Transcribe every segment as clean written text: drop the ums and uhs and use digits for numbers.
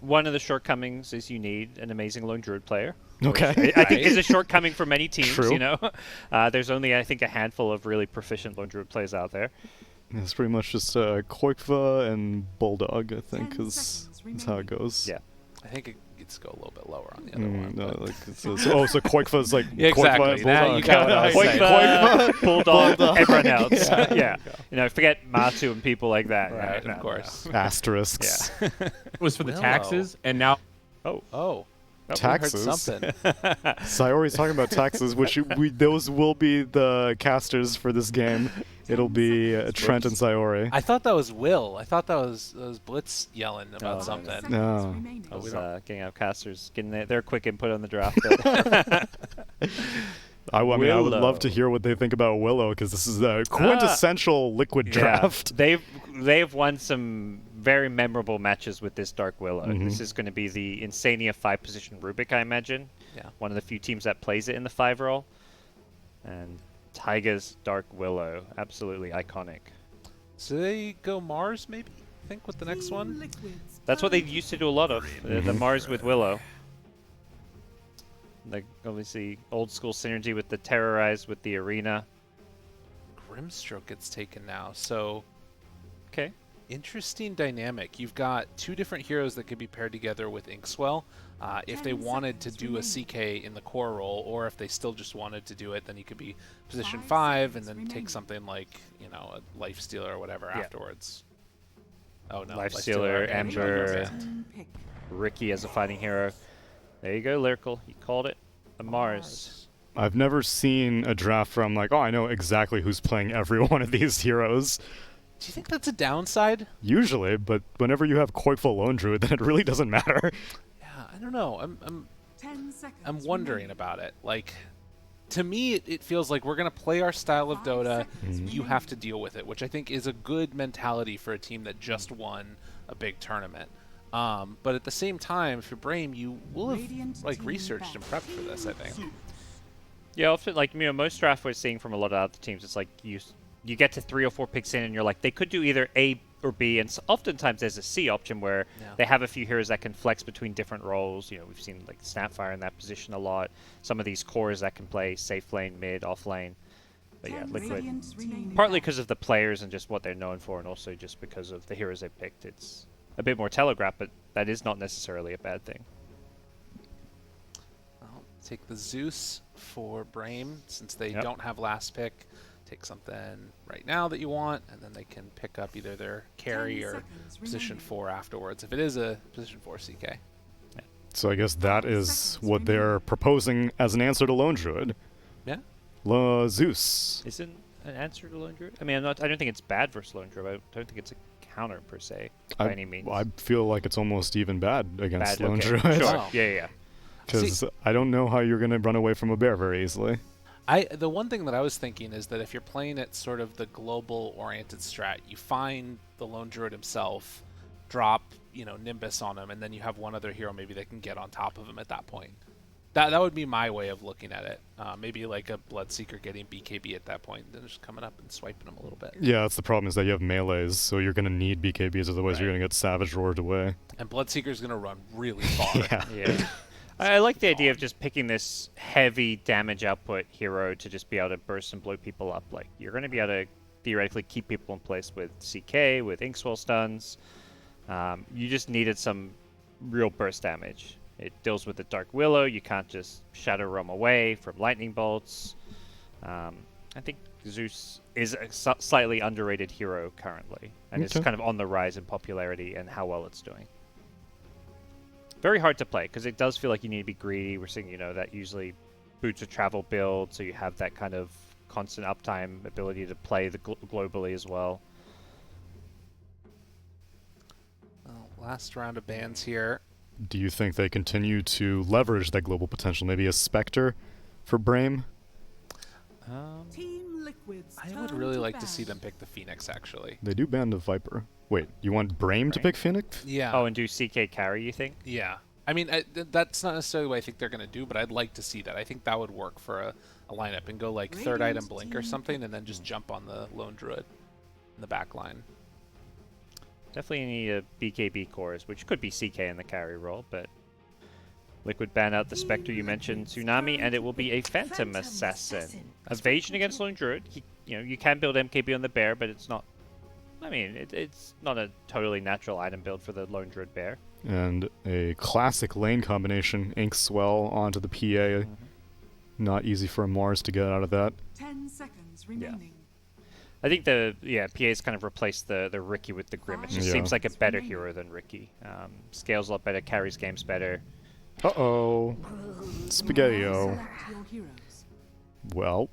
one of the shortcomings is you need an amazing lone druid player. Okay. I think is a shortcoming for many teams. True. You know, there's only I think a handful of really proficient lone druid players out there. It's pretty much just Koikva and Bulldog, I think, is how it goes. Yeah. I think it needs to go a little bit lower on the other one. No, like so Koikva's like Yeah, exactly. Koikva, Now Bulldog. you got what I was saying. Koikva, Bulldog, Bulldog. everyone else. Yeah. You know, forget Matu and people like that. Right, No, of course. Asterisks. Yeah. It was for the Willow. taxes, and now Oh. Taxes. We heard something. Zyori's talking about taxes, which those will be the casters for this game. It'll be Trent and Zyori. I thought that was Will. I thought that was Blitz yelling about something. No. I was getting out casters, getting their quick input on the draft. But I mean, I would Willow. love to hear what they think about Willow, because this is a quintessential Liquid draft. They've won some very memorable matches with this Dark Willow. This is going to be the Insania 5-position Rubik, I imagine. Yeah. One of the few teams that plays it in the 5 role. And Tiger's Dark Willow, absolutely iconic. So they go Mars, maybe? I think with the next one. That's what they used to do a lot of. The Mars with Willow. Like obviously old school synergy with the Terrorize with the Arena. Grimstroke gets taken now. So Okay. interesting dynamic. You've got two different heroes that could be paired together with Inkswell. If they wanted to do a CK in the core role, or if they still just wanted to do it, then you could be position 5 and then take something like, you know, a Lifestealer or whatever afterwards. Oh no, Lifestealer, Ember, Yeah. Ricky as a fighting hero. There you go, Lyrical. You called it. A Mars. I've never seen a draft where I'm like, oh, I know exactly who's playing every one of these heroes. Do you think that's a downside? Usually, but whenever you have Koikva Lone Druid, then it really doesn't matter. Yeah, I don't know. I'm wondering about it. Like, to me, it feels like we're gonna play our style of Dota. You have to deal with it, which I think is a good mentality for a team that just won a big tournament. But at the same time, if you're Brame, you will have like researched and prepped for this, I think. Yeah, often like most draft we're seeing from a lot of other teams, it's like you get to 3 or 4 picks in, and you're like, they could do either A or B, and oftentimes there's a C option where they have a few heroes that can flex between different roles. You know, we've seen like Snapfire in that position a lot. Some of these cores that can play safe lane, mid, off lane. But yeah, Liquid, partly because of the players and just what they're known for, and also just because of the heroes they picked. It's a bit more telegraphed, but that is not necessarily a bad thing. I'll take the Zeus for Brame, since they don't have last pick. Take something right now that you want, and then they can pick up either their carry or position 4 afterwards, if it is a position 4 CK. So I guess that is what they're proposing as an answer to Lone Druid. Yeah. Zeus. Isn't an answer to Lone Druid? I mean, I don't think it's bad versus Lone Druid. I don't think it's a counter per se by any means. I feel like it's almost even bad against Lone okay. Druid. Sure. Oh. Yeah. Because I don't know how you're going to run away from a bear very easily. The one thing that I was thinking is that if you're playing at sort of the global-oriented strat, you find the Lone Druid himself, drop, Nimbus on him, and then you have one other hero maybe that can get on top of him at that point. That would be my way of looking at it. Maybe like a Bloodseeker getting BKB at that point, then just coming up and swiping him a little bit. Yeah, that's the problem, is that you have melees, so you're going to need BKBs, otherwise you're going to get Savage Roared away. And Bloodseeker's going to run really far. Yeah. I like the idea of just picking this heavy damage output hero to just be able to burst and blow people up. Like, you're going to be able to theoretically keep people in place with CK, with Inkswell stuns. You just needed some real burst damage. It deals with the Dark Willow. You can't just Shadow Realm away from Lightning Bolts. I think Zeus is a slightly underrated hero currently, and it's kind of on the rise in popularity and how well it's doing. Very hard to play, because it does feel like you need to be greedy. We're seeing, that usually boots a travel build, so you have that kind of constant uptime ability to play the globally as well. Well, last round of bans here. Do you think they continue to leverage that global potential? Maybe a Spectre for Brame? I would really like to see them pick the Phoenix, actually. They do ban the Viper. Wait, you want Brame to pick Phoenix? Yeah. Oh, and do CK carry, you think? Yeah. I mean, that's not necessarily what I think they're going to do, but I'd like to see that. I think that would work for a lineup, and go like third item Blink or something, and then just jump on the Lone Druid in the back line. Definitely need a BKB cores, which could be CK in the carry role, but Liquid ban out the Spectre you mentioned, Tsunami, and it will be a Phantom Assassin. Evasion against Lone Druid. You can build MKB on the bear, but it's not. I mean, it's not a totally natural item build for the Lone Druid bear. And a classic lane combination, Ink Swell onto the PA. Not easy for a Mars to get out of that. 10 seconds remaining. I think PA's kind of replaced the Riki with the Grim. It just seems like a better hero than Riki. Scales a lot better, carries games better. Uh-oh. Spaghetti-o. Well,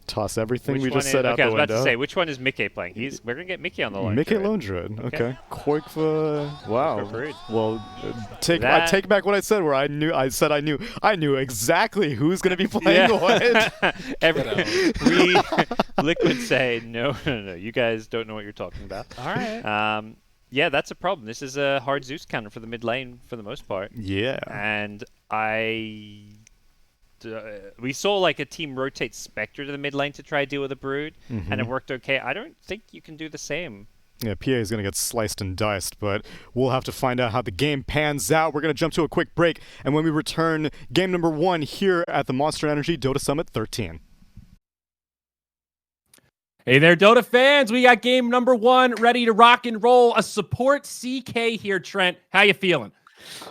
toss everything we just said out the window. I was about to say, which one is Mickey playing? We're going to get Mickey on the Lone Druid. Mickey Lone Druid, okay. Koikva, wow. Well, I take back what I said, where I knew exactly who's going to be playing what. Liquid say, no, you guys don't know what you're talking about. All right. Yeah, that's a problem. This is a hard Zeus counter for the mid lane for the most part. Yeah. And we saw like a team rotate Spectre to the mid lane to try to deal with a Brood, and it worked okay. I don't think you can do the same. Yeah, PA is going to get sliced and diced, but we'll have to find out how the game pans out. We're going to jump to a quick break, and when we return, game number 1 here at the Monster Energy Dota Summit 13. Hey there, Dota fans. We got game number 1 ready to rock and roll. A support CK here, Trent. How you feeling?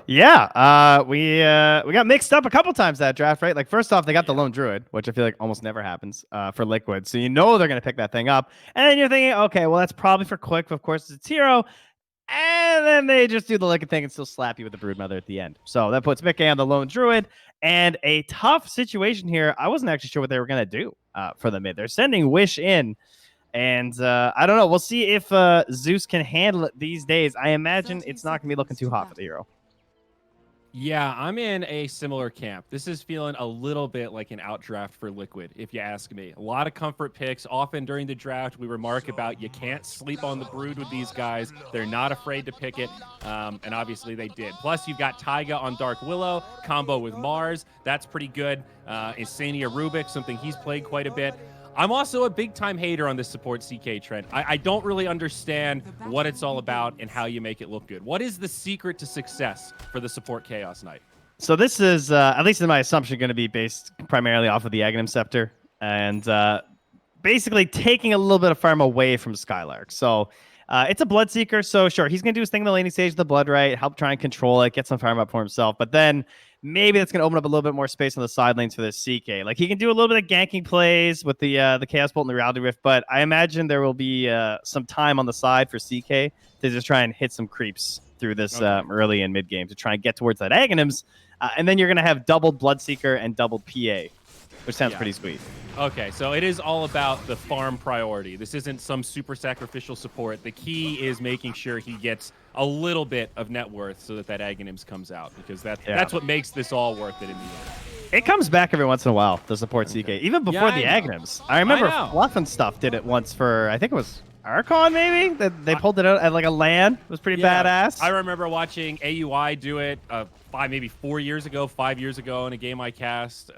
Yeah, we got mixed up a couple times that draft, right? Like, first off, they got the Lone Druid, which I feel like almost never happens for Liquid. So you know they're going to pick that thing up. And then you're thinking, okay, well, that's probably for Quick. Of course, it's hero. And then they just do the Liquid thing and still slap you with the Broodmother at the end. So that puts Mickey on the Lone Druid. And a tough situation here. I wasn't actually sure what they were going to do for the mid. They're sending Wish in. And I don't know. We'll see if Zeus can handle it these days. I imagine it's not going to be looking too hot for the hero. Yeah, I'm in a similar camp. This is feeling a little bit like an outdraft for Liquid, if you ask me. A lot of comfort picks. Often during the draft, we remark about you can't sleep on the Brood with these guys. They're not afraid to pick it, and obviously they did. Plus, you've got Taiga on Dark Willow, combo with Mars. That's pretty good. Insania Rubik, something he's played quite a bit. I'm also a big-time hater on this support CK trend. I don't really understand what it's all about and how you make it look good. What is the secret to success for the support Chaos Knight? So this is, at least in my assumption, going to be based primarily off of the Aghanim Scepter and basically taking a little bit of farm away from Skylark. So it's a Bloodseeker, so sure, he's going to do his thing in the laning stage of the Blood Right, help try and control it, get some farm up for himself, but then maybe that's going to open up a little bit more space on the side lanes for this CK. Like, he can do a little bit of ganking plays with the Chaos Bolt and the Reality Rift, but I imagine there will be some time on the side for CK to just try and hit some creeps through this early and mid game to try and get towards that Aghanims, and then you're going to have doubled Bloodseeker and doubled PA, which sounds pretty sweet. Okay, so it is all about the farm priority. This isn't some super sacrificial support. The key is making sure he gets a little bit of net worth so that Aghanims comes out, because that's what makes this all worth it in the end. It comes back every once in a while, the support CK, even before the Aghanims. I remember Fluff and stuff did it once for, I think it was Archon, maybe? They pulled it out at like a LAN. It was pretty badass. I remember watching AUI do it 4 years ago, 5 years ago in a game I cast.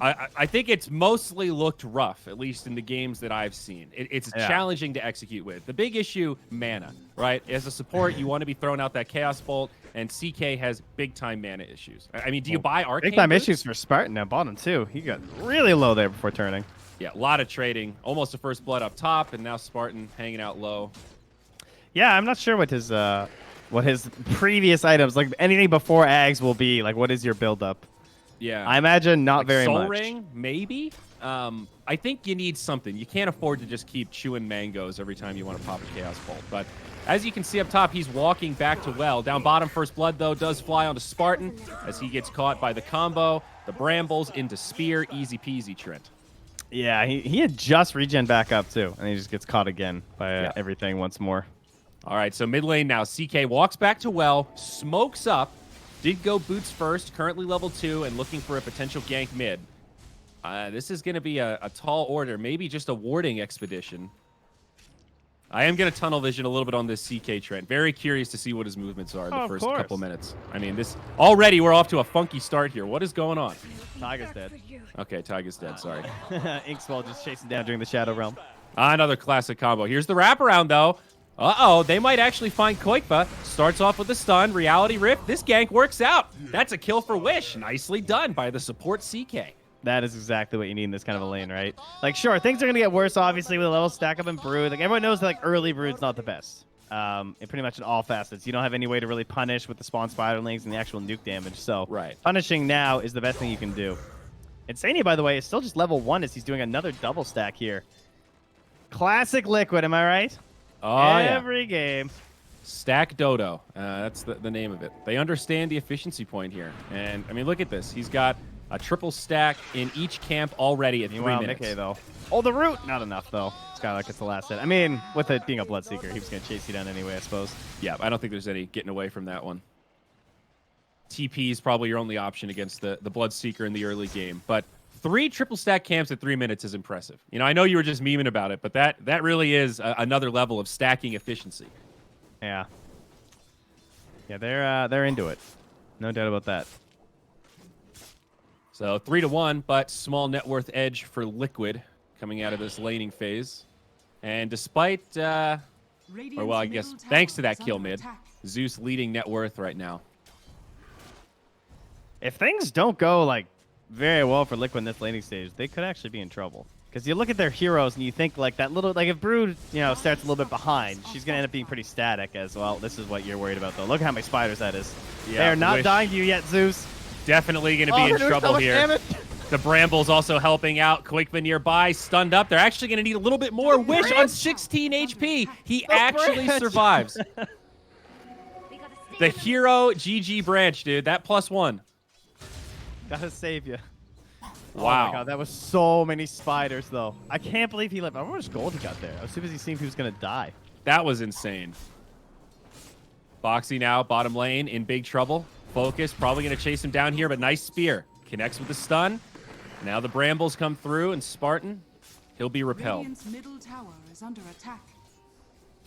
I think it's mostly looked rough, at least in the games that I've seen. It's challenging to execute with. The big issue, mana, right? As a support, you want to be throwing out that Chaos Bolt, and CK has big-time mana issues. I mean, do you buy Arcane Big-time boots? issues for Spartan at bottom, too. He got really low there before turning. Yeah, a lot of trading. Almost a first blood up top, and now Spartan hanging out low. Yeah, I'm not sure what his previous items, like anything before Ags will be. Like, what is your build-up? Yeah. I imagine not like very Soul much. Ring, maybe? I think you need something. You can't afford to just keep chewing mangoes every time you want to pop a Chaos Bolt. But as you can see up top, he's walking back to well. Down bottom, First Blood, though, does fly onto Spartan as he gets caught by the combo. The Brambles into Spear. Easy peasy, Trent. Yeah, he had just regen back up, too. And he just gets caught again by everything once more. All right, so mid lane now. CK walks back to well, smokes up. Did go boots first, currently level 2, and looking for a potential gank mid. This is going to be a tall order, maybe just a warding expedition. I am going to tunnel vision a little bit on this CK Trent. Very curious to see what his movements are in the first couple minutes. I mean, already we're off to a funky start here. What is going on? Taiga's dead. Okay, Taiga's dead, sorry. Inkswell just chasing down during the Shadow Realm. Another classic combo. Here's the wraparound, though. Uh-oh, they might actually find Koikba. Starts off with a stun, Reality Rift. This gank works out. That's a kill for Wish. Nicely done by the support CK. That is exactly what you need in this kind of a lane, right? Like, sure, things are going to get worse, obviously, with a level stack up in Brood. Like, everyone knows that, like, early Brood's not the best. Pretty much in all facets. You don't have any way to really punish with the spawn spiderlings and the actual nuke damage. So, punishing now is the best thing you can do. Insania, by the way, is still just level 1 as he's doing another double stack here. Classic Liquid, am I right? Oh, Every game. Stack Dodo. That's the name of it. They understand the efficiency point here. And, I mean, look at this. He's got a triple stack in each camp already at 3 minutes. Mickey, though. Oh, the root! Not enough, though. Skylark gets the last hit. I mean, with it being a Bloodseeker, he was going to chase you down anyway, I suppose. Yeah, I don't think there's any getting away from that one. TP is probably your only option against the Bloodseeker in the early game. But 3 triple stack camps at 3 minutes is impressive. You know, I know you were just memeing about it, but that really is another level of stacking efficiency. Yeah. Yeah, they're into it. No doubt about that. So 3-1, but small net worth edge for Liquid coming out of this laning phase. And despite, or well, I guess thanks to that kill mid, Zeus leading net worth right now. If things don't go, like, very well for Liquid in this laning stage, they could actually be in trouble. Because you look at their heroes and you think, like, that little, like, if Brood, you know, starts a little bit behind, she's going to end up being pretty static as well. This is what you're worried about, though. Look how many spiders that is. Yeah, they are not dying to you yet, Zeus. Definitely going to be in trouble here. Damage. The Brambles also helping out. Koikba nearby, stunned up. They're actually going to need a little bit more. Wish on 16 HP. He actually survives. The hero GG branch, dude. That +1. Gotta save you. Wow. Oh my god, that was so many spiders, though. I can't believe he lived. I wonder how much gold he got there. I was too busy seeing if he was going to die. That was insane. Boxy now, bottom lane, in big trouble. Focus, probably going to chase him down here, but nice spear. Connects with the stun. Now the Brambles come through, and Spartan, he'll be repelled. Radiant's middle tower is under attack.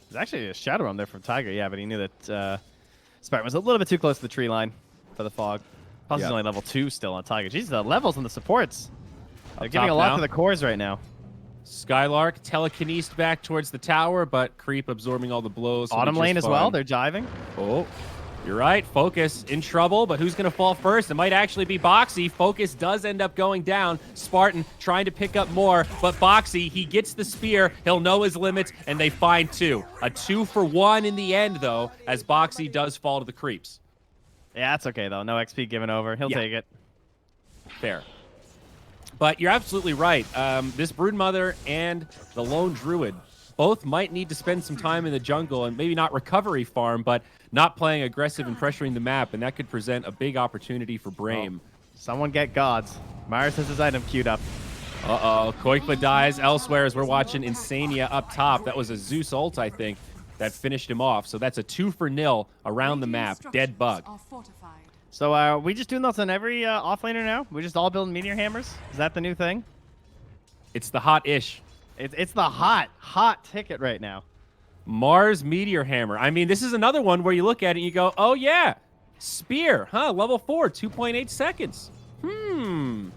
There's actually a Shadow Realm there from Tiger, yeah, but he knew that Spartan was a little bit too close to the tree line for the fog. Plus, he's only level 2 still on Tiger. Jesus, the levels on the supports. They're giving a lot to the cores right now. Skylark telekinesed back towards the tower, but Creep absorbing all the blows. Bottom lane as well, they're jiving. Oh, you're right. Focus in trouble, but who's going to fall first? It might actually be Boxy. Focus does end up going down. Spartan trying to pick up more, but Boxy, he gets the spear. He'll know his limits, and they find 2. A 2-for-1 in the end, though, as Boxy does fall to the creeps. Yeah, that's okay, though. No XP given over. He'll take it. Fair. But you're absolutely right. This Broodmother and the Lone Druid both might need to spend some time in the jungle and maybe not recovery farm, but not playing aggressive and pressuring the map, and that could present a big opportunity for Brame. Oh, someone get GoDz. Myers has his item queued up. Uh-oh. Koikba dies elsewhere as we're watching Insania up top. That was a Zeus ult, I think, that finished him off. So that's a 2-for-0 around the map. Dead bug. So are we just doing this on every offlaner now? We just all building meteor hammers? Is that the new thing? It's the hot-ish. It's the hot ticket right now. Mars Meteor Hammer. I mean, this is another one where you look at it and you go, oh yeah, Spear, huh? Level 4, 2.8 seconds. Yeah,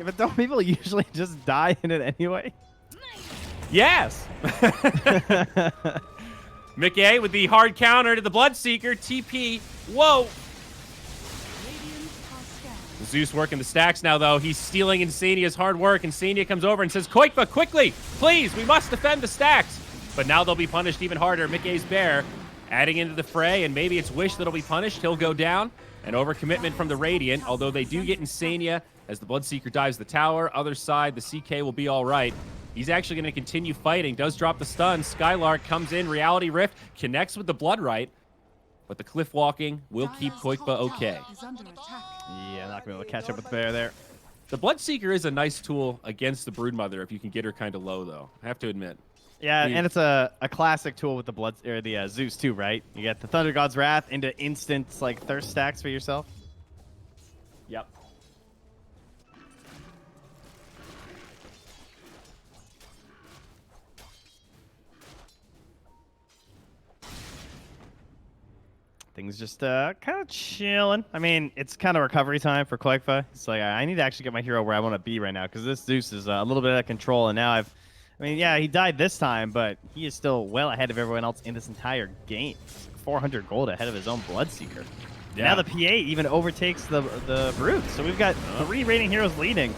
but don't people usually just die in it anyway? Yes. Mickey with the hard counter to the Bloodseeker. TP. Whoa. Zeus working the stacks now, though. He's stealing Insania's hard work. Insania comes over and says, Koikba, quickly, please, we must defend the stacks. But now they'll be punished even harder. Mickey's bear adding into the fray, and maybe it's Wish that'll be punished. He'll go down. An overcommitment from the Radiant, although they do get Insania as the Bloodseeker dives the tower. Other side, the CK will be all right. He's actually going to continue fighting. Does drop the stun. Skylark comes in. Reality Rift connects with the Bloodright. But the cliff walking will keep Koikba okay. Yeah, not going to be able to catch up with the bear there. The Bloodseeker is a nice tool against the Broodmother if you can get her kind of low, though. I have to admit. Yeah, and it's a classic tool with the Zeus too, right? You get the Thunder God's Wrath into instant like thirst stacks for yourself. Yep. Things just kind of chilling. I mean, it's kind of recovery time for Koikba. It's like I need to actually get my hero where I want to be right now because this Zeus is a little bit out of control, and now I've I mean, yeah, he died this time, but he is still well ahead of everyone else in this entire game. 400 gold ahead of his own Bloodseeker. Yeah. Now the PA even overtakes the Brute. So we've got 3 raiding heroes leading.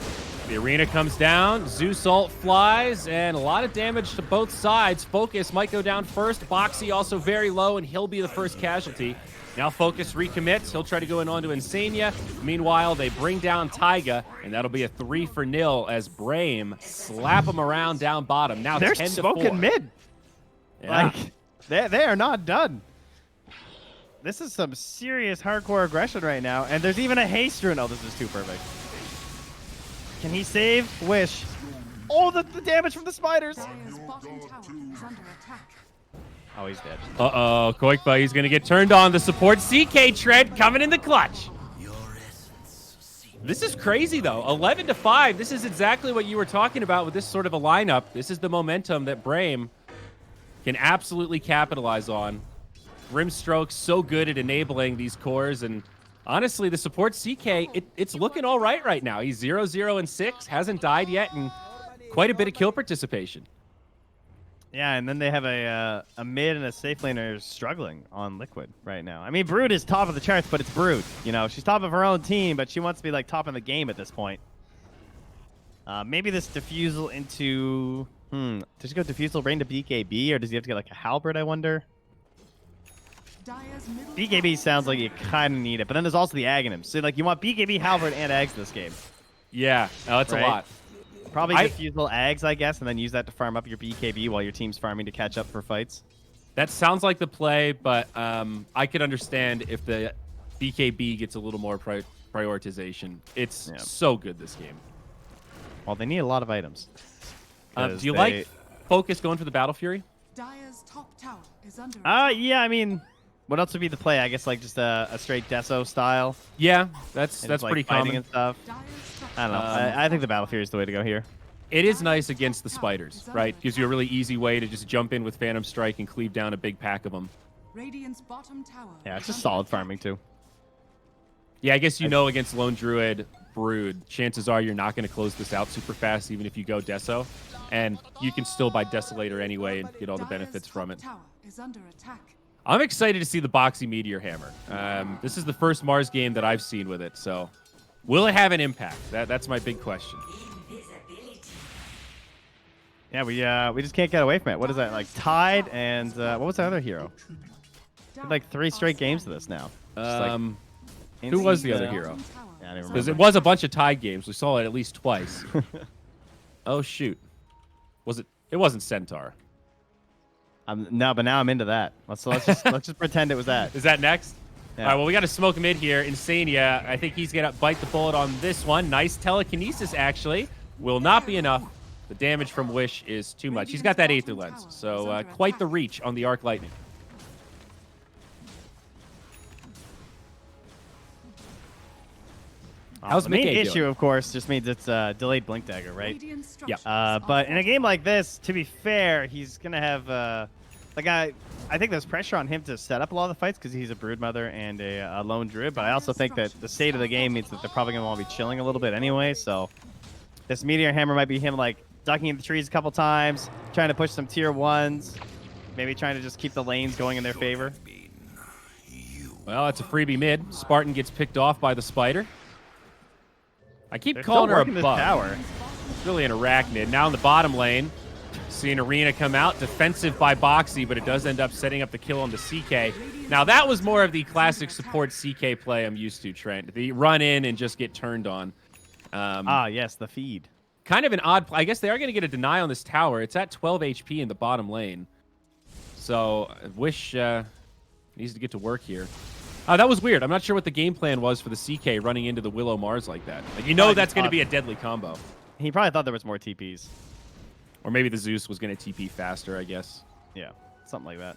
The arena comes down, Zeus ult flies, and a lot of damage to both sides. Focus might go down first. Boxy also very low, and he'll be the first casualty. Now Focus recommits. He'll try to go in onto Insania. Meanwhile, they bring down Taiga, and that'll be a 3-0 as Brame slap him around down bottom. Now They're 10-4. smoking mid. Yeah. Like, they are not done. This is some serious hardcore aggression right now. And there's even a haste rune. Oh, this is too perfect. Can he save? Wish. Oh, the damage from the spiders. Dire's bottom tower is under attack. Oh, he's dead. Uh-oh, Koikba, he's going to get turned on. The support CK Trent coming in the clutch. This is crazy, though. 11-5. This is exactly what you were talking about with this sort of a lineup. This is the momentum that Brame can absolutely capitalize on. Grimstroke's so good at enabling these cores, and honestly, the support CK, it's looking all right now. He's 0-0-6, hasn't died yet, and quite a bit of kill participation. Yeah, and then they have a mid and a safe laner struggling on Liquid right now. I mean, Brood is top of the charts, but it's Brood. You know, she's top of her own team, but she wants to be like top in the game at this point. Maybe this diffusal into... Does she go diffusal rain to BKB, or does he have to get like a halberd, I wonder? Dire's middle BKB sounds like you kind of need it, but then there's also the Aghanim. So like you want BKB, halberd, and Ags this game. Yeah, that's Right. a lot. Probably diffusal Ags, I guess, and then use that to farm up your BKB while your team's farming to catch up for fights. That sounds like the play, but I could understand if the BKB gets a little more prioritization. It's so good this game. Well, they need a lot of items. Do you like Focus going for the Battle Fury? Dire's top tower is under attack. Yeah, I mean, what else would be the play? I guess like just a straight Deso style. Yeah, that's And just, like, pretty fighting common. and stuff. Dire's top I don't know. I think the Battle Fury is the way to go here. It is nice against the spiders, right? Gives you a really easy way to just jump in with Phantom Strike and cleave down a big pack of them. Radiant's bottom tower. Yeah, it's is just under solid attack. farming too. Yeah, I guess you know against Lone Druid Brood, chances are you're not going to close this out super fast, even if you go Deso. And you can still buy Desolator anyway and get all the Dire's benefits from top it. tower is under attack. I'm excited to see the Boxy Meteor Hammer. This is the first Mars game that I've seen with it, so will it have an impact? That's my big question. Yeah, we just can't get away from it. What is that? Like Tide and what was that other hero? Had like 3 straight games of this now. Just, like, Who was the insane, other hero? Bottom tower Yeah, I don't is remember. Because it was a bunch of Tide games. We saw it at least twice. Oh, shoot. Was it? It wasn't Centaur. No, but now I'm into that. Let's just pretend it was that. Is that next? Yeah. All right, well, we got to smoke mid here. Insania, I think he's going to bite the bullet on this one. Nice telekinesis, actually. Will not be enough. The damage from Wish is too much. He's got that Aether Lens, so quite the reach on the Arc Lightning. How's the main Mickey issue, doing? of course, just means it's delayed blink dagger, right? Radiant Yeah. structures are But in a fortified. game like this, to be fair, he's gonna have like I think there's pressure on him to set up a lot of the fights because he's a broodmother and a lone druid. But I also think that the state of the game means that they're probably gonna want to be chilling a little bit anyway. So this meteor hammer might be him like ducking in the trees a couple times, trying to push some tier 1s, maybe trying to just keep the lanes going in their favor. Well, it's a freebie mid. Spartan gets picked off by the spider. I keep They're calling still her a working this bug. tower. It's really an arachnid. Now in the bottom lane, seeing Arena come out. Defensive by Boxy, but it does end up setting up the kill on the CK. Now that was more of the classic support CK play I'm used to, Trent. The run in and just get turned on. Yes, the feed. Kind of an odd play. I guess they are going to get a deny on this tower. It's at 12 HP in the bottom lane. So Wish needs to get to work here. That was weird. I'm not sure what the game plan was for the CK running into the Willow Mars like that. Like, you know Probably that's going to thought- be a deadly combo. He probably thought there was more TPs. Or maybe the Zeus was going to TP faster, I guess. Yeah, something like that.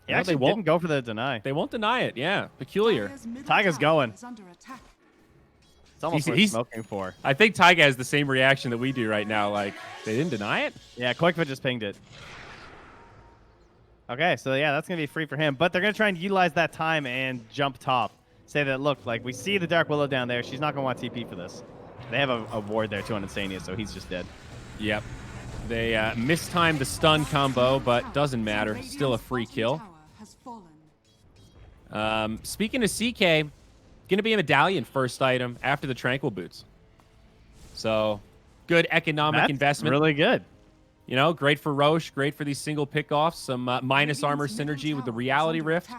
He No, actually they won't. didn't go for the deny. They won't deny it. Yeah, peculiar. Dire's middle Tiger's tower going. is under attack. It's almost He's- worth he's- smoking for. I think Taiga has the same reaction that we do right now. Like, they didn't deny it? Yeah, Quickfoot just pinged it. Okay, so yeah, that's going to be free for him. But they're going to try and utilize that time and jump top. Say that, look, like, we see the Dark Willow down there. She's not going to want TP for this. They have a ward there too on Insania, so he's just dead. Yep. They mistimed the stun combo, but doesn't matter. Still a free kill. Speaking of CK, gonna be a medallion first item after the Tranquil Boots. So, good economic investment. Really good. You know, great for Roche, great for these single pickoffs. Some minus armor synergy with the Reality Rift.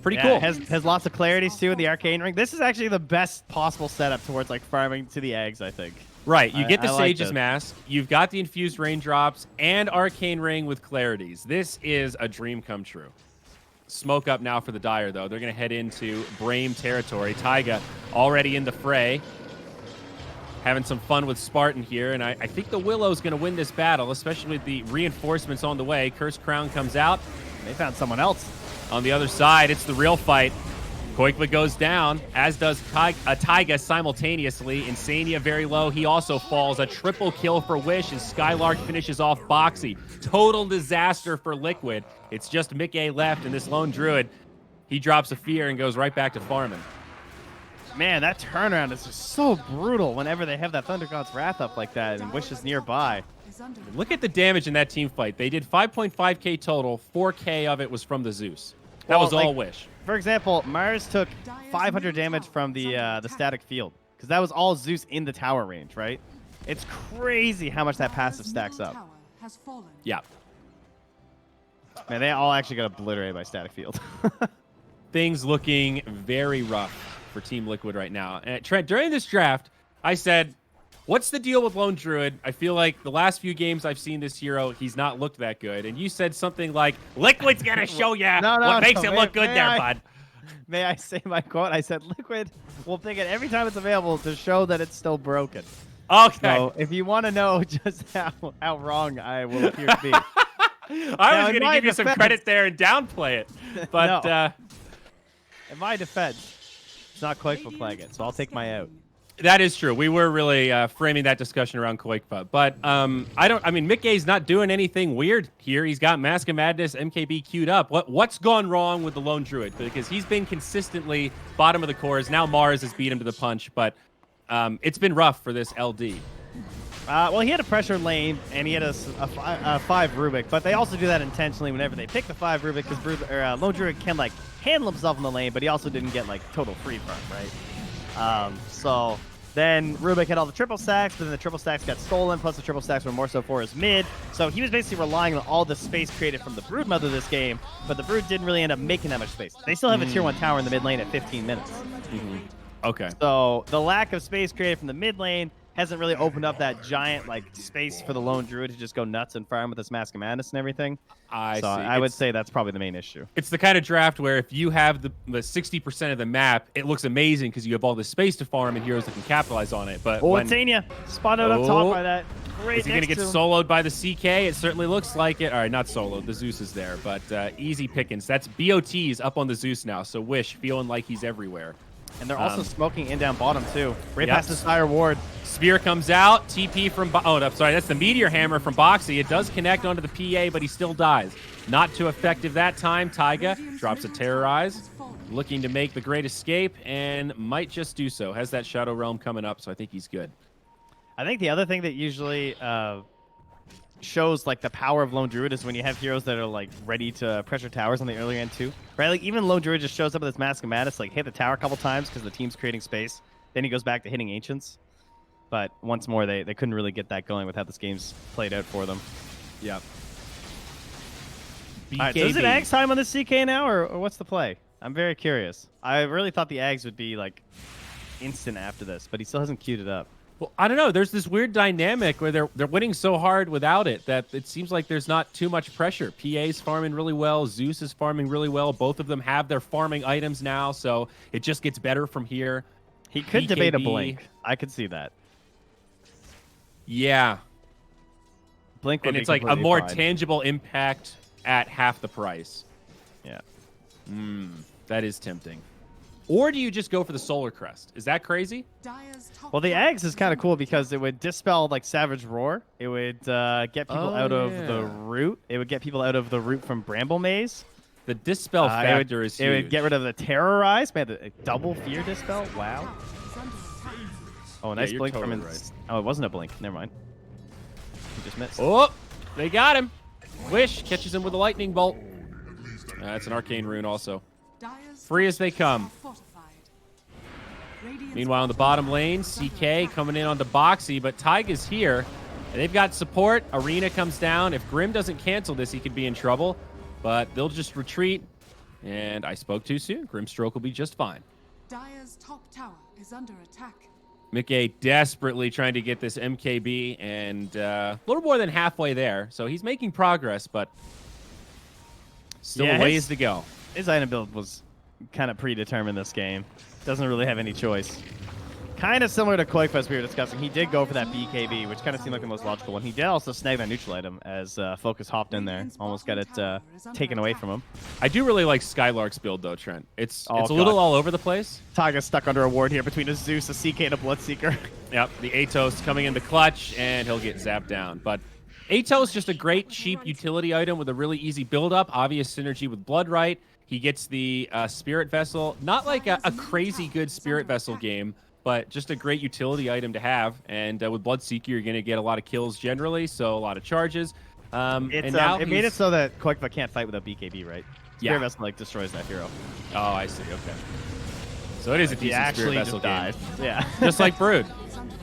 Pretty cool. Has lots of clarities too in the Arcane Ring. This is actually the best possible setup towards like farming to the eggs, I think. Right, you get the I like Sage's this. Mask, you've got the Infused Raindrops, and Arcane Ring with clarities. This is a dream come true. Smoke up now for the Dire, though. They're going to head into Brame territory. Taiga already in the fray. Having some fun with Spartan here, and I think the Willow's going to win this battle, especially with the reinforcements on the way. Cursed Crown comes out. They found someone else. On the other side, it's the real fight. Koikva goes down, as does Taiga simultaneously. Insania very low. He also falls. A triple kill for Wish as Skylark finishes off Boxy. Total disaster for Liquid. It's just Mickey left, and this lone druid, he drops a fear and goes right back to farming. Man, that turnaround is just so brutal whenever they have that Thunder God's Wrath up like that and Wish is nearby. Look at the damage in that team fight. They did 5.5k total. 4k of it was from the Zeus. That Well, was all like, Wish. For example, Mars took 500 damage from the static field because that was all Zeus in the tower range, right? It's crazy how much that passive stacks up. Yeah. Man, they all actually got obliterated by static field. Things looking very rough for Team Liquid right now. And Trent, during this draft, I said, what's the deal with Lone Druid? I feel like the last few games I've seen this hero, he's not looked that good. And you said something like, Liquid's going to show you what makes it look good there, bud. May I say my quote? I said, Liquid will pick it every time it's available to show that it's still broken. Okay. So if you want to know just how wrong I will appear to be. I was going to give you some credit there and downplay it. But No. In my defense, it's not Koikva playing it, so I'll take my out. that is true. We were really framing that discussion around Koikva. But I mean, Mickey's not doing anything weird here. He's got Mask of Madness, MKB queued up. What's gone wrong with the Lone Druid? Because he's been consistently bottom of the cores. Now Mars has beat him to the punch, but it's been rough for this LD. Well, he had a pressure lane, and he had a 5 Rubik, but they also do that intentionally whenever they pick the 5 Rubik, because Lone Druid can, like, handle himself in the lane, but he also didn't get, like, total free farm, right? So then Rubik had all the triple stacks, but then the triple stacks got stolen, plus the triple stacks were more so for his mid, so he was basically relying on all the space created from the Broodmother this game, but the Brood didn't really end up making that much space. They still have a tier 1 tower in the mid lane at 15 minutes. Okay. So the lack of space created from the mid lane hasn't really opened up that giant like space for the Lone Druid to just go nuts and farm with this Mask of Madness and everything. I see. I would say that's probably the main issue. It's the kind of draft where if you have the 60% of the map, it looks amazing because you have all this space to farm and heroes that can capitalize on it. But it's Anya. Spotted up top by that. Great. Is he going to get soloed by the CK? It certainly looks like it. All right, not soloed. The Zeus is there, but easy pickings. That's BOTs up on the Zeus now, so Wish feeling like he's everywhere. And they're also smoking in down bottom, too. Right past this Fire Ward. Spear comes out. TP from... Oh, no, sorry. That's the Meteor Hammer from Boxy. It does connect onto the PA, but he still dies. Not too effective that time. Taiga drops a Terrorize. Looking to make the great escape, and might just do so. Has that Shadow Realm coming up, so I think he's good. I think the other thing that usually shows like the power of Lone Druid is when you have heroes that are like ready to pressure towers on the early end too, right? Like even Lone Druid just shows up with this Mask of Madness, like hit the tower a couple times because the team's creating space. Then he goes back to hitting Ancients. But once more, they couldn't really get that going with how this game's played out for them. Yep. All right, so is it Ags time on the CK now, or what's the play? I'm very curious. I really thought the Ags would be like instant after this, but he still hasn't queued it up. Well, I don't know. There's this weird dynamic where they're winning so hard without it that it seems like there's not too much pressure. PA's farming really well. Zeus is farming really well. Both of them have their farming items now, so it just gets better from here. He could debate a blink. I could see that. Yeah. Blink would and be it's like a more tangible impact at half the price. Yeah. That is tempting. Or do you just go for the Solar Crest? Is that crazy? Well, the Ags is kind of cool because it would dispel like Savage Roar. It would get people out of the root. It would get people out of the root from Bramble Maze. The Dispel factor is huge. It would get rid of the Terrorize. Man, the double Fear Dispel. Wow. Oh, nice blink from... right. Oh, it wasn't a blink. Never mind. just missed. Oh, they got him. Wish catches him with a lightning bolt. That's an arcane rune also. Dire's Free as they come. are fortified. Radiant's Meanwhile, in the bottom lane, CK coming in onto Boxy, but Taiga's here. And they've got support. Arena comes down. If Grim doesn't cancel this, he could be in trouble. But they'll just retreat. And I spoke too soon. Grimstroke will be just fine. Dire's top tower is under attack. Mickey desperately trying to get this MKB, and a little more than halfway there. So he's making progress, but still a ways to go. His item build was kind of predetermined this game. Doesn't really have any choice. Kind of similar to Koifa as we were discussing. He did go for that BKB, which kind of seemed like the most logical one. He did also snag that neutral item as Focus hopped in there. Almost got it taken away from him. I do really like Skylark's build, though, Trent. It's Oh, a little all over the place. Taiga's stuck under a ward here between a Zeus, a CK, and a Bloodseeker. Yep, the Atos coming in the clutch, and he'll get zapped down. But Atos just a great, cheap utility item with a really easy build-up. Obvious synergy with Bloodright. He gets the Spirit Vessel. Not like a crazy good Spirit Vessel game, but just a great utility item to have. And with Bloodseeker, you're going to get a lot of kills generally, so a lot of charges. And now it made it so that Koifa can't fight without BKB, right? Yeah. Spirit Vessel, like, destroys that hero. Oh, I see. Okay. So it is a He decent actually Spirit Vessel just game. died. Yeah. Just like Brood.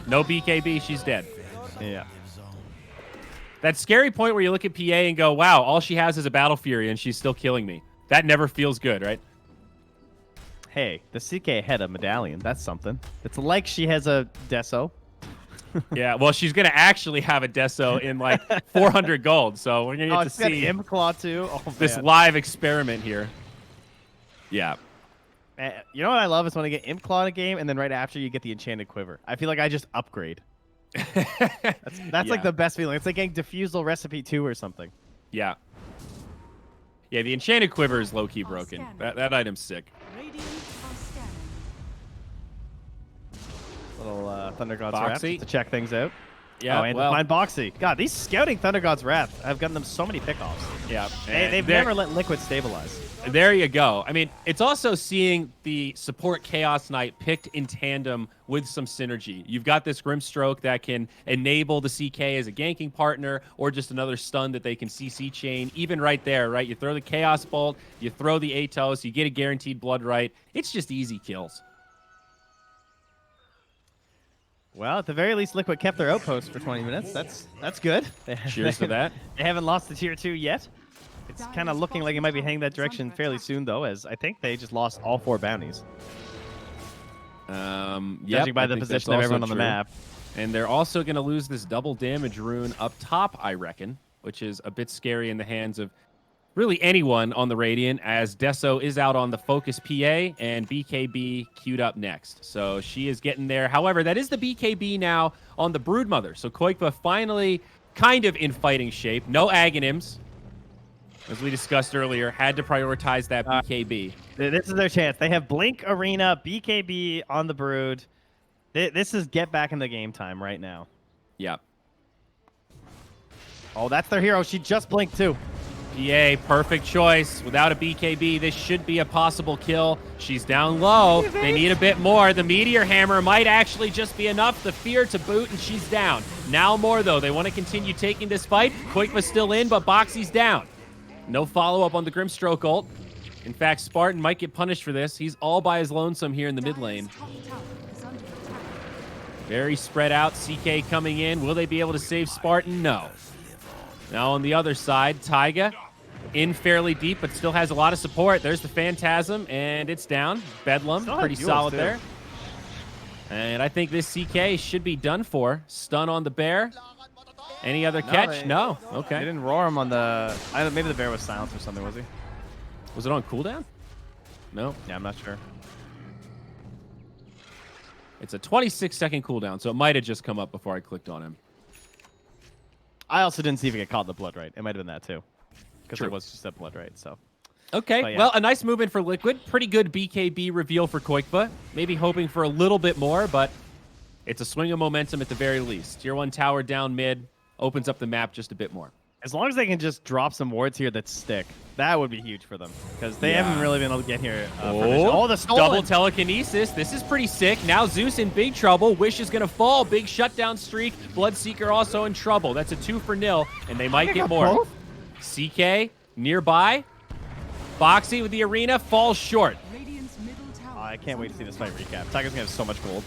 No BKB, she's dead. Yeah. That scary point where you look at PA and go, wow, all she has is a Battle Fury and she's still killing me. That never feels good, right? Hey, the CK had a medallion. That's something. It's like she has a Deso. Yeah, well, she's going to actually have a Deso in like 400 gold. So we're going to get to it's got see Imp Claw too. Oh, this man. live experiment here. Yeah. You know what I love is when I get Imp Claw in a game, and then right after you get the Enchanted Quiver. I feel like I just upgrade. That's Yeah. like the best feeling. It's like getting Diffusal Recipe 2 or something. Yeah. Yeah, the Enchanted Quiver is low-key broken. That item's sick. Radiant are scanning. Little Thunder God's Boxy. Wrath just to check things out. Yeah, Oh, and well, find Boxy. God, these scouting Thunder God's Wrath have gotten them so many pickoffs. yeah. They've never let Liquid stabilize. There you go. I mean, it's also seeing the support Chaos Knight picked in tandem with some synergy. You've got this Grimstroke that can enable the CK as a ganking partner or just another stun that they can CC chain. Even right there, right? You throw the Chaos Bolt, you throw the Atos, you get a guaranteed Bloodright. It's just easy kills. Well, at the very least, Liquid kept their outpost for 20 minutes. That's good. Cheers to that. They haven't lost the tier 2 yet. It's kind of looking like it might be heading that direction fairly soon, though, as I think they just lost all 4 bounties. Judging by the position of everyone on the map. And they're also going to lose this double damage rune up top, I reckon, which is a bit scary in the hands of really anyone on the Radiant, as Deso is out on the Focus PA and BKB queued up next. So she is getting there. However, that is the BKB now on the Broodmother. So Koikva finally kind of in fighting shape. No Aghanims, as we discussed earlier, had to prioritize that BKB. This is their chance. They have Blink, Arena, BKB on the Brood. This is get back in the game time right now. Yep. Oh, that's their hero. She just blinked too. PA, perfect choice. Without a BKB, this should be a possible kill. She's down low. They need a bit more. The Meteor Hammer might actually just be enough. The Fear to boot, and she's down. Now more, though. They want to continue taking this fight. Koikva's still in, but Boxy's down. No follow-up on the Grimstroke ult. In fact, Spartan might get punished for this. He's all by his lonesome here in the mid lane. Dire's top tower is under attack. Very spread out. CK coming in. Will they be able to save Spartan? No. Now on the other side, Taiga in fairly deep, but still has a lot of support. There's the Phantasm, and it's down. Bedlam, Still pretty has duels, solid too. there. And I think this CK should be done for. Stun on the bear. Any other catch? No. They Okay. didn't roar him on the... maybe the bear was silenced or something, was he? Was it on cooldown? No. Yeah, I'm not sure. It's a 26-second cooldown, so it might have just come up before I clicked on him. I also didn't see if he got caught in the blood right. It might have been that too. Because True. it was just a blood right, so... Okay, But yeah. well, a nice movement for Liquid. Pretty good BKB reveal for Koikva. Maybe hoping for a little bit more, but it's a swing of momentum at the very least. Tier 1 tower down mid opens up the map just a bit more. As long as they can just drop some wards here that stick, that would be huge for them. Because they haven't really been able to get here. Oh, the stolen. Double telekinesis. This is pretty sick. Now Zeus in big trouble. Wish is going to fall. Big shutdown streak. Bloodseeker also in trouble. That's a 2-0, and they might get more. Both? CK nearby. Boxy with the arena falls short. Radiant's middle tower I can't wait to see this fight recap. Tiger's going to have so much gold.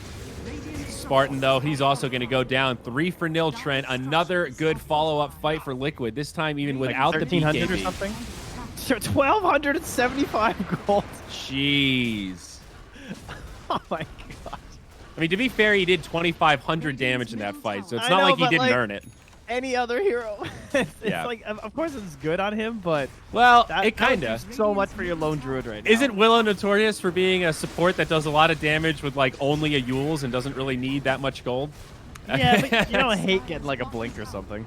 Spartan, though, he's also going to go down. 3-0, Trent. Another good follow-up fight for Liquid. This time even without the 1,300 or BKB. something? 1,275 gold. Jeez. Oh my god. I mean, to be fair, he did 2,500 damage in that fight, so it's I not know, like he but, didn't like, earn it. Any other hero. It's Yeah. like, of course it's good on him, but Well, that, it kind that of. would do so much for your lone druid right now. Isn't Willow notorious for being a support that does a lot of damage with like only a Yules and doesn't really need that much gold? Yeah, but you don't hate getting like a blink or something.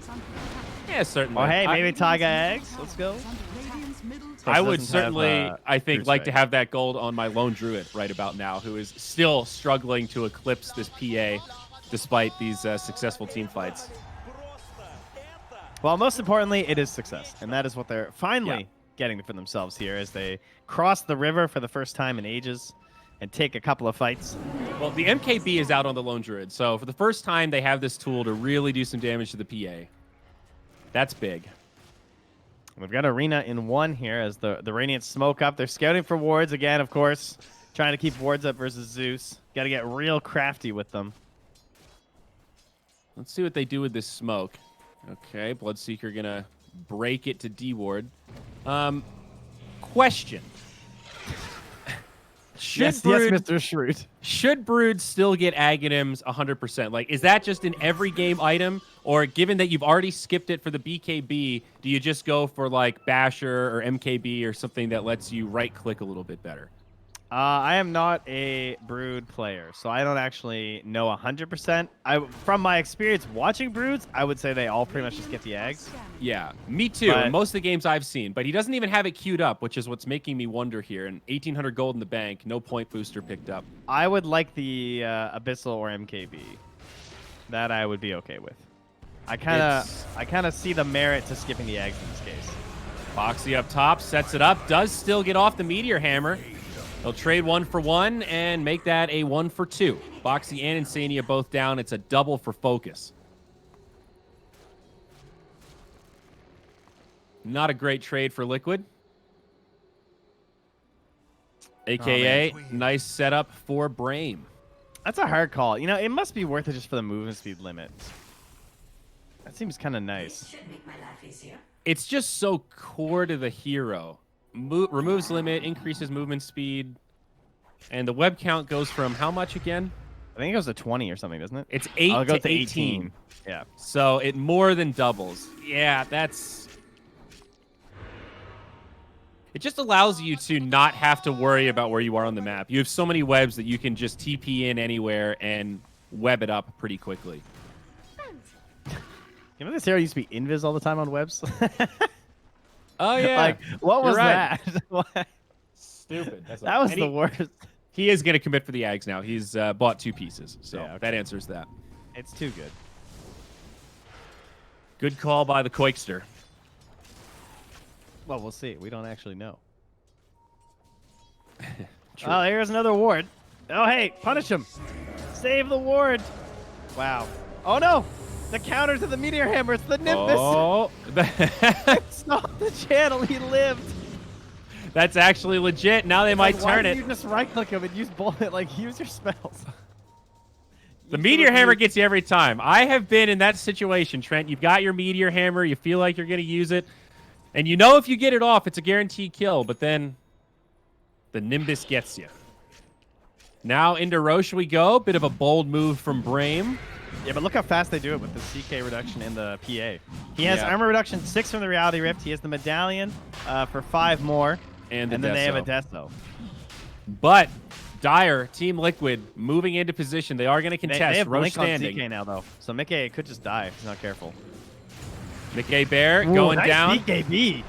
Yeah, certainly. Oh, hey, maybe Taiga eggs. Let's go. Radiant's middle I tower would doesn't have, certainly, I think, Bruce like to Ray. have that gold on my lone druid right about now, who is still struggling to eclipse this PA despite these successful team fights. Well, most importantly, it is success, and that is what they're finally getting for themselves here as they cross the river for the first time in ages and take a couple of fights. Well, the MKB is out on the lone druid, so for the first time, they have this tool to really do some damage to the PA. That's big. We've got Arena in one here as the Radiant smoke up. They're scouting for wards again, of course, trying to keep wards up versus Zeus. Got to get real crafty with them. Let's see what they do with this smoke. Okay, Bloodseeker gonna break it to D-Ward. Question. Yes, Mr. Shrewd. Should Brood still get Aghanims 100%? Like, is that just an every game item? Or given that you've already skipped it for the BKB, do you just go for like Basher or MKB or something that lets you right-click a little bit better? I am not a Brood player, so I don't actually know 100%. From my experience watching Broods, I would say they all pretty much just get the eggs. Yeah, me too. But- In most of the games I've seen, but he doesn't even have it queued up, which is what's making me wonder here. And 1,800 gold in the bank, no point booster picked up. I would like the Abyssal or MKB. That I would be okay with. I kind of see the merit to skipping the eggs in this case. Boxy up top, sets it up, does still get off the Meteor Hammer. They'll trade 1 for 1 and make that a 1 for 2. Boxy and Insania both down. It's a double for focus. Not a great trade for Liquid. AKA, nice setup for Brame. That's a hard call. You know, it must be worth it just for the movement speed limit. That seems kind of nice. It's just so core to the hero. Removes limit, increases movement speed, and the web count goes from how much again? I think it goes to 20 or something, doesn't it? It's 8 I'll go to 18. Yeah. So it more than doubles. Yeah, that's... It just allows you to not have to worry about where you are on the map. You have so many webs that you can just TP in anywhere and web it up pretty quickly. You know this hero used to be invis all the time on webs? Oh, yeah. Like, what was You're right. that? What? Stupid. That was the worst. He is going to commit for the Ags now. He's bought 2 pieces, so Yeah, okay. that answers that. It's too good. Good call by the Koikster. Well, we'll see. We don't actually know. Oh, here's another ward. Oh, hey, punish him. Save the ward. Wow. Oh, no. The counter to the Meteor Hammer. It's the Nimbus. Oh, It's not the channel. He lived. that's actually legit. Now they might Why turn did it. you just right-click him and use bullet? Like, use your spells. The Meteor Hammer gets you every time. I have been in that situation, Trent. You've got your Meteor Hammer. You feel like you're going to use it. And you know if you get it off, it's a guaranteed kill. But then the Nimbus gets you. Now into Roche we go. Bit of a bold move from Brame. Yeah, but look how fast they do it with the CK reduction and the PA. He has Yeah. armor reduction 6 from the Reality Rift. He has the Medallion for 5 more. And then they have a Deso. But Dire, Team Liquid, moving into position. They are going to They contest. have Roche Blink on standing. CK now, though. So Mickey could just die if he's not careful. Mickey Bear Ooh, going nice down. BKB.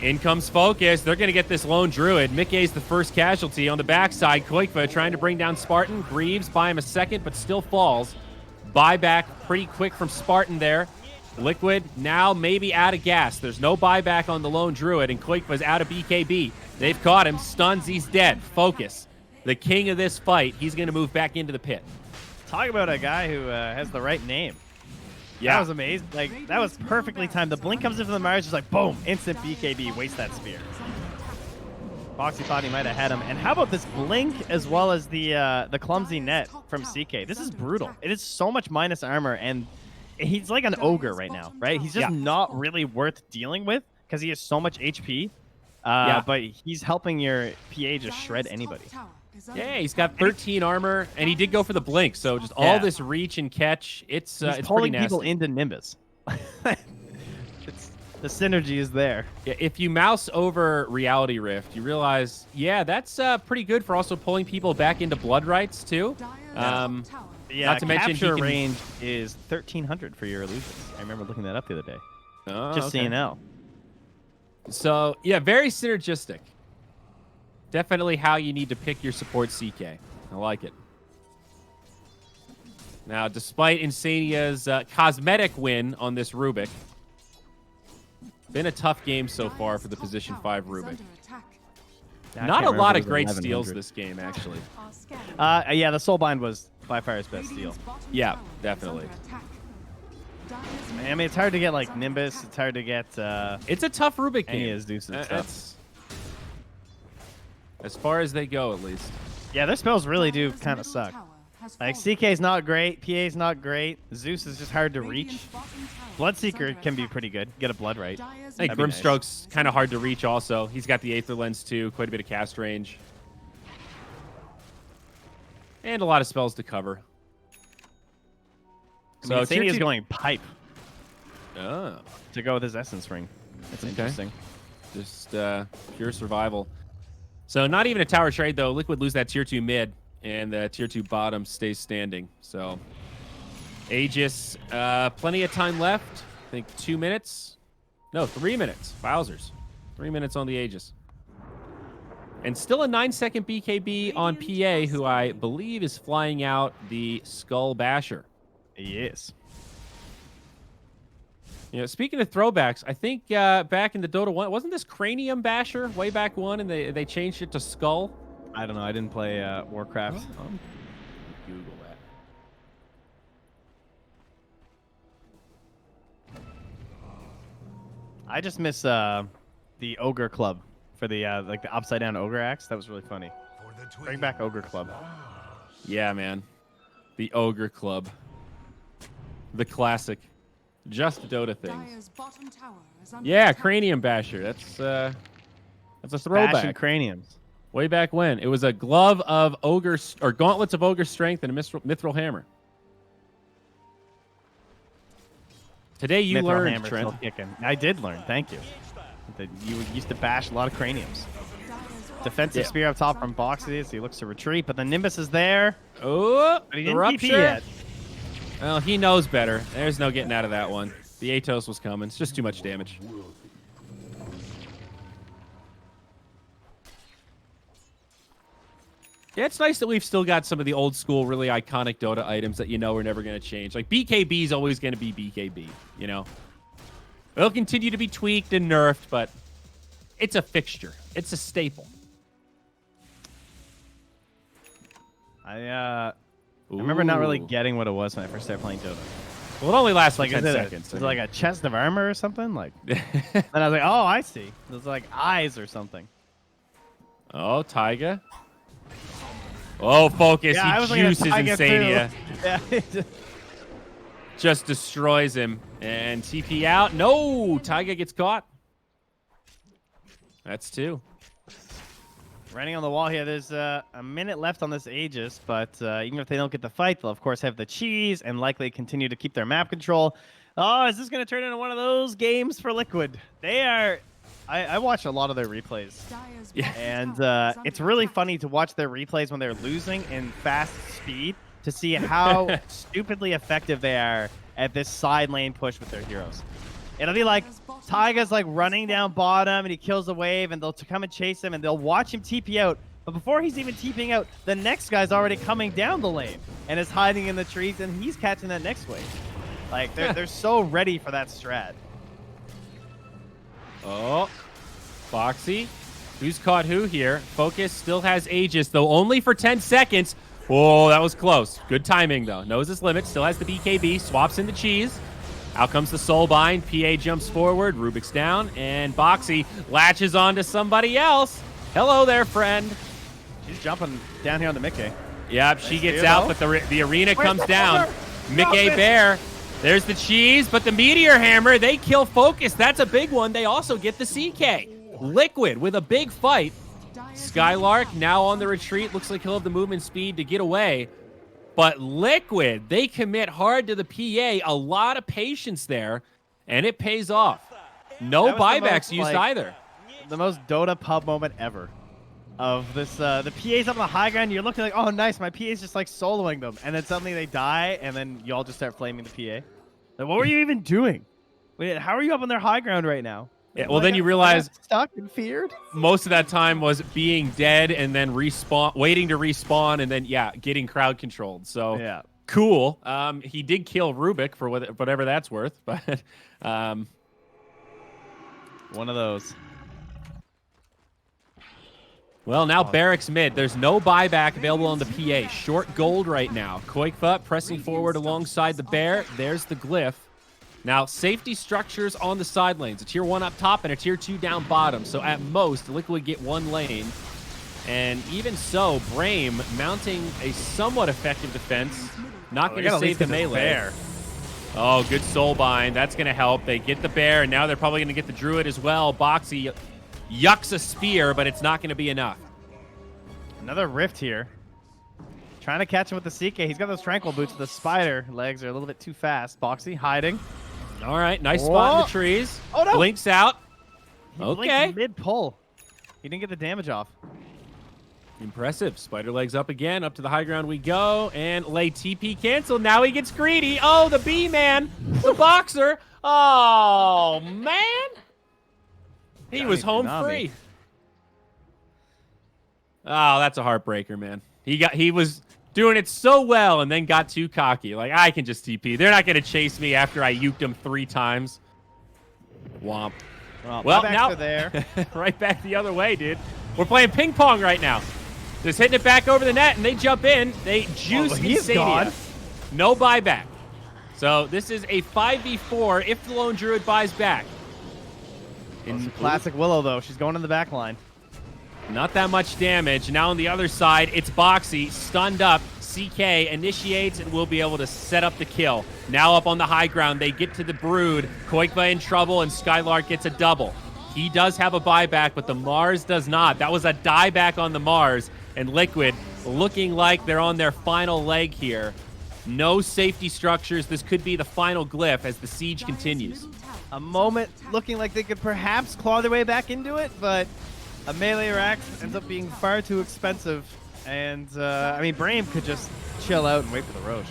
In comes Focus. They're going to get this lone druid. Mickey's the first casualty. On the backside, Koikva trying to bring down Spartan. Greaves buy him a second, but still falls. Buyback pretty quick from Spartan there. Liquid now maybe out of gas. There's no buyback on the lone druid, and Koikva's out of BKB. They've caught him. Stuns. He's dead. Focus. The king of this fight. He's going to move back into the pit. Talk about a guy who has the right name. Yeah. That was amazing. Like, that was perfectly timed. The blink comes in from the Mars, just like, boom, instant BKB, waste that spear. Foxy thought he might have had him. And how about this blink as well as the clumsy net from CK? This is brutal. It is so much minus armor, and he's like an ogre right now, right? He's just not really worth dealing with because he has so much HP. But he's helping your PA just shred anybody. Yeah, he's got 13 armor, and he did go for the blink, so just all this reach and catch, it's pulling pretty people nasty. into Nimbus. The synergy is there. Yeah, if you mouse over Reality Rift, you realize, yeah, that's pretty good for also pulling people back into Blood Rights, too. Yeah, Not to mention capture he can... range is 1,300 for your illusions. I remember looking that up the other day. Oh, Just so you know. So, yeah, very synergistic. Definitely how you need to pick your support CK. I like it. Now, despite Insania's cosmetic win on this Rubik, been a tough game so far for the position 5 Rubik. Not a lot of great steals this game, actually. Yeah, the Soulbind was by far his best steal. Yeah, definitely. I mean, it's hard to get like Nimbus. It's hard to get. It's a tough Rubik game. Any of his Deuces and stuff. That's as far as they go, at least. Yeah, their spells really do kind of suck. Like, CK's not great, PA's not great, Zeus is just hard to reach. Bloodseeker can be pretty good. Get a blood right. I think Grimstroke's kind of hard to reach also. He's got the Aether Lens too, quite a bit of cast range. And a lot of spells to cover. I mean, So Insania's going pipe Oh, to go with his Essence Ring. That's interesting. just pure survival. So not even a tower trade though. Liquid lose that tier 2 mid, and the tier 2 bottom stays standing. So Aegis, plenty of time left. I think 2 minutes. No, 3 minutes. Bowser's. 3 minutes on the Aegis. And still a 9-second BKB on PA, who I believe is flying out the Skull Basher. Yes. You know, speaking of throwbacks, I think back in the Dota 1, wasn't this Cranium Basher way back one, and they changed it to Skull? I don't know. I didn't play Warcraft. Google that. I just miss the Ogre Club for the like the upside down Ogre axe. That was really funny. Bring back Ogre Club. Yeah, man. The Ogre Club. The classic. Just Dota things. Yeah, Cranium Basher. That's a throwback. Bashing craniums. Way back when. It was a glove of ogre, or gauntlets of ogre strength and a mithril hammer. Today you Mithril learned, hammer Trent. still kicking. I did learn. Thank you. That you used to bash a lot of craniums. Defensive spear up top from Boxy, so he looks to retreat, but the Nimbus is there. Oh, But he the didn't rupture. TP yet. Well, he knows better. There's no getting out of that one. The Atos was coming. It's just too much damage. Yeah, it's nice that we've still got some of the old school, really iconic Dota items that you know are never going to change. Like, BKB is always going to be BKB, you know? It'll continue to be tweaked and nerfed, but it's a fixture. It's a staple. I remember not really Ooh. getting what it was when I first started playing Dota. Well, it only lasts like Like, 10 is seconds. it like a chest of armor or something? Like, and I was like, oh, I see. It was like eyes or something. Oh, Taiga. Oh, focus. Yeah, I He was looking at juices Taiga, Insania. Yeah. Just destroys him. And TP out. No! Taiga gets caught. That's 2. Running on the wall here. There's a minute left on this Aegis, but even if they don't get the fight, they'll of course have the cheese and likely continue to keep their map control. Oh, is this going to turn into one of those games for Liquid? They are. I watch a lot of their replays, Yeah. and it's really funny to watch their replays when they're losing in fast speed to see how stupidly effective they are at this side lane push with their heroes. It'll be like Taiga's like running down bottom and he kills the wave and they'll come and chase him and they'll watch him TP out. But before he's even TPing out, the next guy's already coming down the lane and is hiding in the trees and he's catching that next wave. Like they're so ready for that strat. Oh, Foxy. Who's caught who here? Focus still has Aegis, though only for 10 seconds. Whoa, that was close. Good timing, though. Knows his limit. Still has the BKB. Swaps in the cheese. Out comes the Soulbind. PA jumps forward. Rubik's down. And Boxy latches onto somebody else. Hello there, friend. She's jumping down here on the Mickey. Yep, she Nice gets steer, out, though. but the arena Where's comes the down. hammer? Mickey No, Bear. There's the cheese, but the Meteor Hammer, they kill Focus. That's a big one. They also get the CK. Liquid with a big fight. Skylark now on the retreat. Looks like he'll have the movement speed to get away. But Liquid, they commit hard to the PA. A lot of patience there, and it pays off. No That was the buybacks most, used like, either. The most Dota pub moment ever. Of this, the PA's up on the high ground. You're looking like, oh, nice. My PA's just like soloing them, and then suddenly they die, and then you all just start flaming the PA. Like, what were you even doing? Wait, how are you up on their high ground right now? Yeah, well, then you realize stuck and feared. most of that time was being dead and then respawn, waiting to respawn, and then getting crowd controlled. So Yeah. cool. He did kill Rubik for whatever that's worth, but One of those. well, now Barracks mid. There's no buyback available on the PA. Short gold right now. Koikfa pressing forward alongside the Bear. There's the glyph. Now, safety structures on the side lanes. A tier 1 up top and a tier 2 down bottom. So at most, Liquid get one lane. And even so, Brame mounting a somewhat effective defense. Not going to save the melee. Bear. Oh, good Soulbind. That's going to help. They get the Bear, and now they're probably going to get the Druid as well. Boxy yucks a spear, but it's not going to be enough. Another rift here. Trying to catch him with the CK. He's got those tranquil boots. The spider legs are a little bit too fast. Boxy hiding. All right, nice spot in Whoa. the trees. Oh, no. Blinks out. He Okay. blinked mid-pull. He didn't get the damage off. Impressive. Spider legs up again. Up to the high ground we go. And lay TP canceled. Now he gets greedy. Oh, the B-man. The boxer. Oh, man. He was home Tsunami. free. Oh, that's a heartbreaker, man. He was doing it so well and then got too cocky. Like, I can just TP. They're not going to chase me after I uked them 3 times. Womp. Well, buybacks now are there. right back the other way, dude. We're playing ping pong right now. Just hitting it back over the net, and they jump in. They juice he's Insania. gone. No buyback. So this is a 5v4 if the Lone Druid buys back. It's a classic Willow, though. She's going in the back line. Not that much damage. Now on the other side, it's Boxy, stunned up. CK initiates and will be able to set up the kill. Now up on the high ground, they get to the Brood. Koikba in trouble, and Skylark gets a double. He does have a buyback, but the Mars does not. That was a dieback on the Mars, and Liquid looking like they're on their final leg here. No safety structures. This could be the final glyph as the siege continues. A moment looking like they could perhaps claw their way back into it, but a melee rack ends up being far too expensive. And, I mean, Brame could just chill out and wait for the Roche.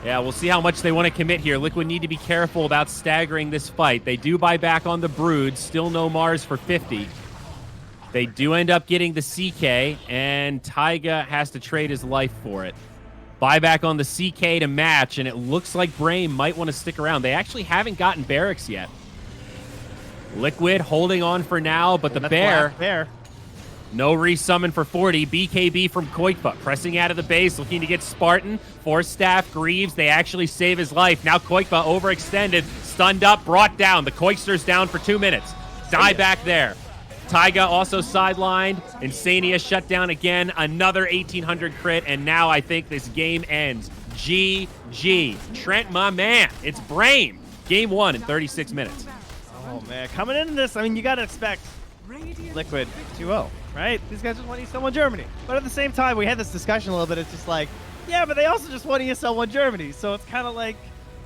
Yeah, we'll see how much they want to commit here. Liquid need to be careful about staggering this fight. They do buy back on the Brood. Still no Mars for 50. They do end up getting the CK, and Taiga has to trade his life for it. Buyback on the CK to match, and it looks like Brame might want to stick around. They actually haven't gotten Barracks yet. Liquid holding on for now, but the Bear, no resummon for 40. BKB from Koikpa, pressing out of the base, looking to get Spartan. Force Staff, Greaves, they actually save his life. Now Koikpa overextended, stunned up, brought down. The Koikster's down for 2 minutes. Die back there. Taiga also sidelined. Insania shut down again. Another 1800 crit, and now I think this game ends. GG. Trent, my man. It's Brame. Game 1 in 36 minutes. Oh, man. Coming into this, I mean, you got to expect Liquid 2-0, right? These guys just won ESL 1 Germany. But at the same time, we had this discussion a little bit. It's just like, yeah, but they also just won ESL 1 Germany. So it's kind of like,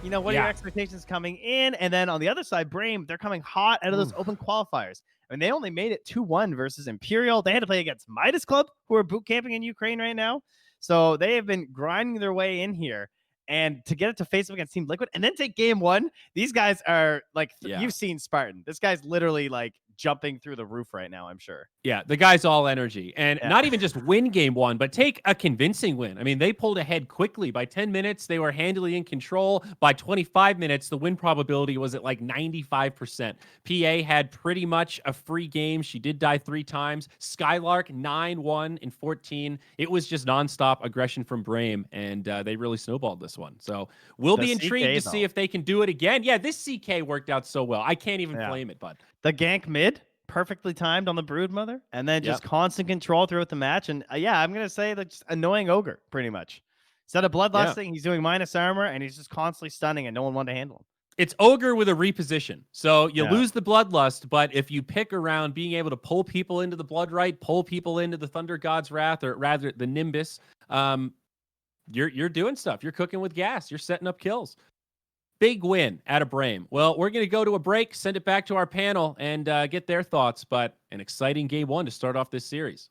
you know, what are your expectations coming in? And then on the other side, Brame, they're coming hot out of those open qualifiers. I mean, they only made it 2-1 versus Imperial. They had to play against Midas Club, who are boot camping in Ukraine right now. So they have been grinding their way in here. And to get it to face up against Team Liquid and then take game 1, these guys are like, you've seen Spartan. This guy's literally like jumping through the roof right now, I'm sure. Yeah, the guy's all energy. And Yeah. not even just win game one, but take a convincing win. I mean, they pulled ahead quickly. By 10 minutes, they were handily in control. By 25 minutes, the win probability was at like 95%. PA had pretty much a free game. She did die 3 times. Skylark, 9-1 in 14. It was just nonstop aggression from Brame, and they really snowballed this one. So we'll The be intrigued CK to see though. if they can do it again. Yeah, this CK worked out so well. I can't even Yeah. blame it, bud. The gank mid, perfectly timed on the Broodmother, and then just Yep. constant control throughout the match. And yeah, I'm gonna say that just annoying ogre, pretty much. Instead of bloodlusting, he's doing minus armor, and he's just constantly stunning, and no one wanted to handle him. It's ogre with a reposition. So you Yeah. lose the bloodlust, but if you pick around being able to pull people into the blood right, pull people into the Thunder God's Wrath, or rather the Nimbus, you're doing stuff. You're cooking with gas. You're setting up kills. Big win out of Brame. Well, we're going to go to a break, send it back to our panel, and get their thoughts. But an exciting game one to start off this series.